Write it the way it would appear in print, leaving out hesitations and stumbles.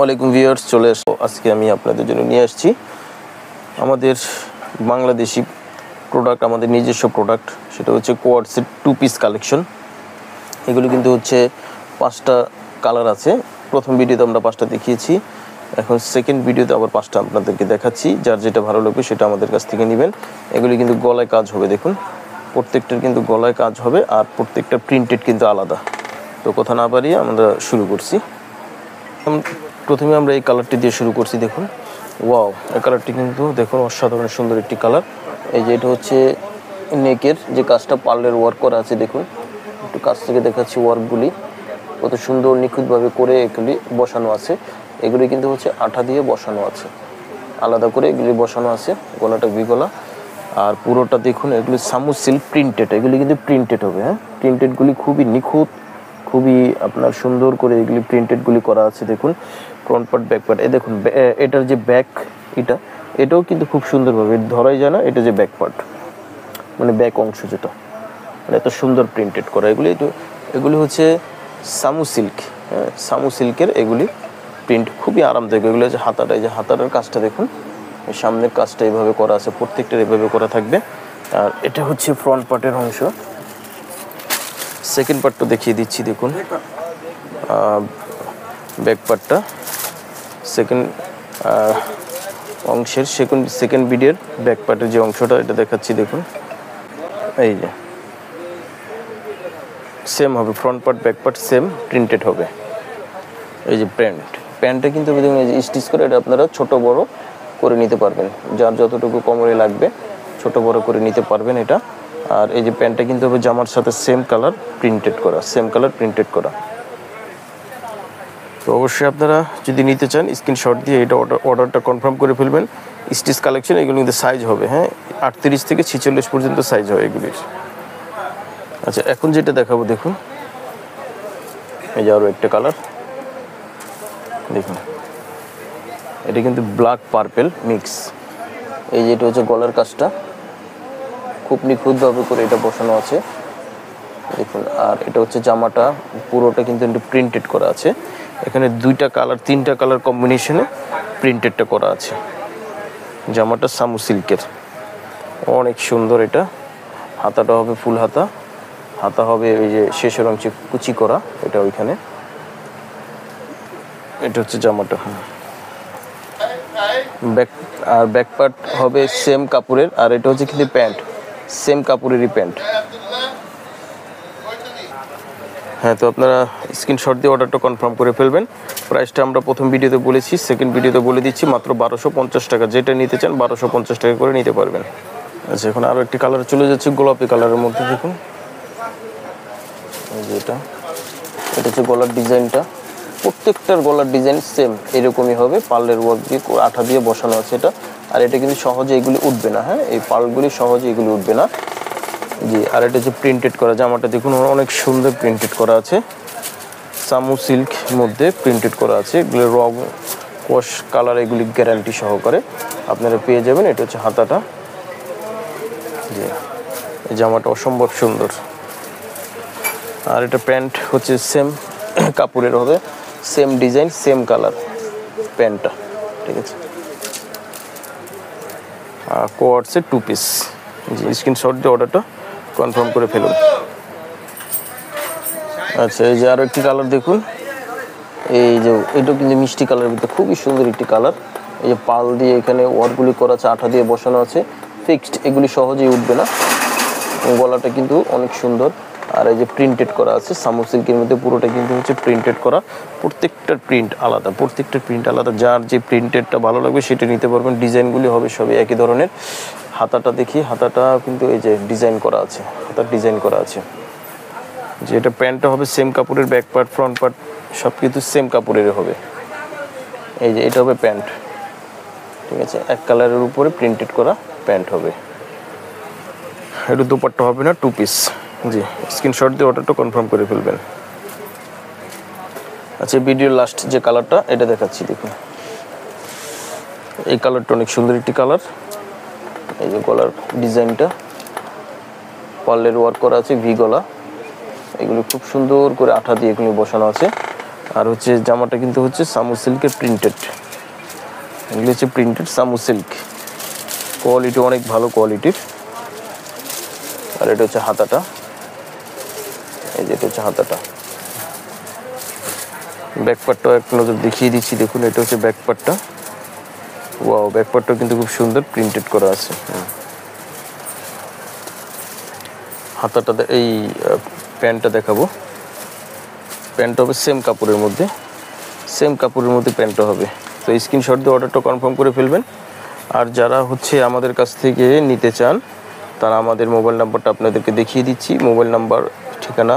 ওয়ালাইকুম ভিউয়ার্স, চলে আসো। আজকে আমি আপনাদের জন্য নিয়ে আসছি আমাদের বাংলাদেশি প্রোডাক্ট, আমাদের নিজস্ব প্রোডাক্ট। সেটা হচ্ছে কোয়ার্টসের 2 পিস কালেকশন। এগুলো কিন্তু হচ্ছে 5টা কালার আছে। প্রথম ভিডিওতে আমরা 5টা দেখিয়েছি, এখন সেকেন্ড ভিডিওতে আবার 5টা আপনাদেরকে দেখাচ্ছি। যার যেটা ভালো লাগবে সেটা আমাদের কাছ থেকে নেবেন। এগুলি কিন্তু গলায় কাজ হবে, দেখুন প্রত্যেকটার কিন্তু গলায় কাজ হবে, আর প্রত্যেকটা প্রিন্টেড কিন্তু আলাদা। তো কথা না বাড়িয়ে আমরা শুরু করছি। প্রথমে আমরা এই কালারটি দিয়ে শুরু করছি। দেখুন, ওয়াও, এই কালারটি কিন্তু দেখুন অসাধারণ সুন্দর একটি কালার। এই যে এটা হচ্ছে নেকের যে কাজটা, পার্লের ওয়ার্ক করা আছে। দেখুন, একটু কাছ থেকে দেখাচ্ছি ওয়ার্কগুলি কত সুন্দর নিখুঁতভাবে করে এগুলি বসানো আছে। এগুলি কিন্তু হচ্ছে আঠা দিয়ে বসানো আছে, আলাদা করে এগুলি বসানো আছে। গলাটা ভি গলা, আর পুরোটা দেখুন এগুলি সামু সিল্ক প্রিন্টেড। এগুলি কিন্তু প্রিন্টেড হবে, হ্যাঁ, প্রিন্টেডগুলি খুবই নিখুঁত, খুবই আপনার সুন্দর করে এগুলি প্রিন্টেডগুলি করা আছে। দেখুন ফ্রন্ট পার্ট, ব্যাক পার্ট। এই দেখুন এটার যে ব্যাক, এটাও কিন্তু খুব সুন্দরভাবে ধরাই যায় না। এটা যে ব্যাক পার্ট, মানে ব্যাক অংশ যেটা, মানে এত সুন্দর প্রিন্টেড করা। এগুলি হচ্ছে সামু সিল্ক, হ্যাঁ, সামু সিল্কের এগুলি প্রিন্ট খুবই আরামদায়ক। এগুলো হচ্ছে হাতাটা, এই যে হাতাটার কাজটা দেখুন, এই সামনের কাজটা এইভাবে করা আছে, প্রত্যেকটার এভাবে করা থাকবে। আর এটা হচ্ছে ফ্রন্ট পার্টের অংশ। সেকেন্ড পার্টটা দেখিয়ে দিচ্ছি। দেখুন ব্যাক পার্টটা, সেকেন্ড অংশের সেকেন্ড বিডের ব্যাক পার্টের যে অংশটা, এটা দেখাচ্ছি। দেখুন এই যে সেম হবে, front part back part same printed হবে। এই যে প্যান্টটা কিন্তু দেখুন এই যে স্টিচ করে, এটা আপনারা ছোট বড় করে নিতে পারবেন, যার যতটুকু কোমরে লাগবে ছোট বড় করে নিতে পারবেন এটা। আর এই যে প্যান্টটা কিন্তু হবে জামার সাথে সেম কালার প্রিন্টেড করা। তো অবশ্যই আপনারা যদি নিতে চান স্ক্রিনশট দিয়ে এটা অর্ডারটা কনফার্ম করে ফেলবেন। স্টিচ কালেকশন, এগুলো কিন্তু সাইজ হবে, হ্যাঁ, 38 থেকে 46 পর্যন্ত সাইজ হয় এগুলির। আচ্ছা, এখন যেটা দেখাবো, দেখুন এই যে আরও একটা কালার। দেখুন এটা কিন্তু ব্ল্যাক পার্পেল মিক্স। এই যে এটা হচ্ছে গলার কাজটা, খুব নিখুঁতভাবে করে এটা বসানো আছে। দেখুন, আর এটা হচ্ছে জামাটা, পুরোটা কিন্তু একটু প্রিন্টেড করা আছে। এখানে 3টা কালার কম্বিনেশনে প্রিন্টেডটা করা আছে। জামাটা সামু সিল্কের, অনেক সুন্দর। এটা হাতাটা হবে ফুল হাতা হবে ওই যে শেষের অংশে কুচি করা, এটা ওইখানে। এটা হচ্ছে জামাটা। ব্যাক পার্ট হবে সেম কাপড়ের, আর এটা হচ্ছে কিন্তু প্যান্ট, সেম কাপড়েরই প্যান্ট। হ্যাঁ, তো আপনারা স্ক্রিনশট দিয়ে অর্ডারটা কনফার্ম করে ফেলবেন। প্রাইসটা আমরা প্রথম ভিডিওতে বলেছি, সেকেন্ড ভিডিওতে বলে দিচ্ছি, মাত্র 1250 টাকা। যেটা নিতে চান 1250 টাকা করে নিতে পারবেন। আচ্ছা, এখন আরও একটি কালার চলে যাচ্ছে গোলাপি কালারের মধ্যে। দেখুন এই যে এটা হচ্ছে গলার ডিজাইনটা, প্রত্যেকটার গলার ডিজাইন সেম এরকমই হবে। পার্লের ওয়ার্ক দিয়ে আঠা দিয়ে বসানো আছে এটা। আর এটা কিন্তু সহজে এগুলি উঠবে না, হ্যাঁ, এই পার্লগুলি সহজে এগুলি উঠবে না। জি, আর এটা যে প্রিন্টেড করা জামাটা, দেখুন অনেক সুন্দর প্রিন্টেড করা আছে, সামু সিল্ক মধ্যে প্রিন্টেড করা আছে। এগুলো রং ওয়াশ কালার, এগুলি গ্যারান্টি সহকারে আপনারা পেয়ে যাবেন। এটা হচ্ছে হাতাটা। জি, এই জামাটা অসম্ভব সুন্দর। আর এটা প্যান্ট হচ্ছে সেম কাপড়ের হবে, সেম ডিজাইন সেম কালার প্যান্টটা, ঠিক আছে। কোয়ার্টসের 2 পিস। জি, স্ক্রিনশট দিয়ে অর্ডারটা কনফার্ম করে ফেলুন। আচ্ছা, এই যে আরও একটি কালার দেখুন, এই যে এটা কিন্তু মিষ্টি কালারের ভিতরে খুবই সুন্দর একটি কালার। এই যে পাল দিয়ে এখানে ওয়ার্কগুলি করা আছে, আঠা দিয়ে বসানো আছে, ফিক্সড, এগুলি সহজেই উঠবে না। গলাটা কিন্তু অনেক সুন্দর। আর এই যে প্রিন্টেড করা আছে সামু সিল্কের মধ্যে, পুরোটা কিন্তু হচ্ছে প্রিন্টেড করা। প্রত্যেকটার প্রিন্ট আলাদা, যার যে প্রিন্টেডটা ভালো লাগবে সেটা নিতে পারবেন। ডিজাইনগুলি হবে সবই একই ধরনের। হাতাটা দেখি, হাতাটা কিন্তু এই যে ডিজাইন করা আছে, হাতার ডিজাইন করা আছে। যে এটা প্যান্টটা হবে সেম কাপড়ের, ব্যাক পার্ট ফ্রন্ট পার্ট সব কিন্তু সেম কাপড়ের হবে। এই যে এটা হবে প্যান্ট, ঠিক আছে, এক কালারের উপরে প্রিন্টেড করা প্যান্ট হবে। এটা দুপাট্টা হবে না, 2 পিস। জি, স্ক্রিনশট দিয়ে অর্ডারটা কনফার্ম করে ফেলবেন। আচ্ছা, ভিডিওর লাস্ট যে কালারটা এটা দেখাচ্ছি। দেখুন এই কালারটা অনেক সুন্দর একটি কালার। এই যে গলার ডিজাইনটা, পার্লের ওয়ার্ক করা আছে, ভি গলা। এগুলো খুব সুন্দর করে আঠা দিয়ে এগুলো বসানো আছে। আর হচ্ছে জামাটা কিন্তু হচ্ছে সামু সিল্কের প্রিন্টেড, এগুলো হচ্ছে প্রিন্টেড সামু সিল্ক, কোয়ালিটি অনেক ভালো কোয়ালিটির। আর এটা হচ্ছে হাতাটা, এই যে এটা হচ্ছে হাতাটা। ব্যাকপার্টটাও এক নজর দেখিয়ে দিচ্ছি, দেখুন এটা হচ্ছে ব্যাকপার্টটা। ওয়াও, ব্যাকপার্টটাও কিন্তু খুব সুন্দর প্রিন্টেড করা আছে। হাতাটা এই প্যান্টটা দেখাবো, প্যান্টটা হবে সেম কাপড়ের মধ্যে, প্যান্টটা হবে। তো স্ক্রিনশট দিয়ে অর্ডারটা কনফার্ম করে ফেলবেন। আর যারা হচ্ছে আমাদের কাছ থেকে নিতে চান তারা আমাদের মোবাইল নাম্বারটা আপনাদেরকে দেখিয়ে দিচ্ছি, মোবাইল নাম্বার ঠিকানা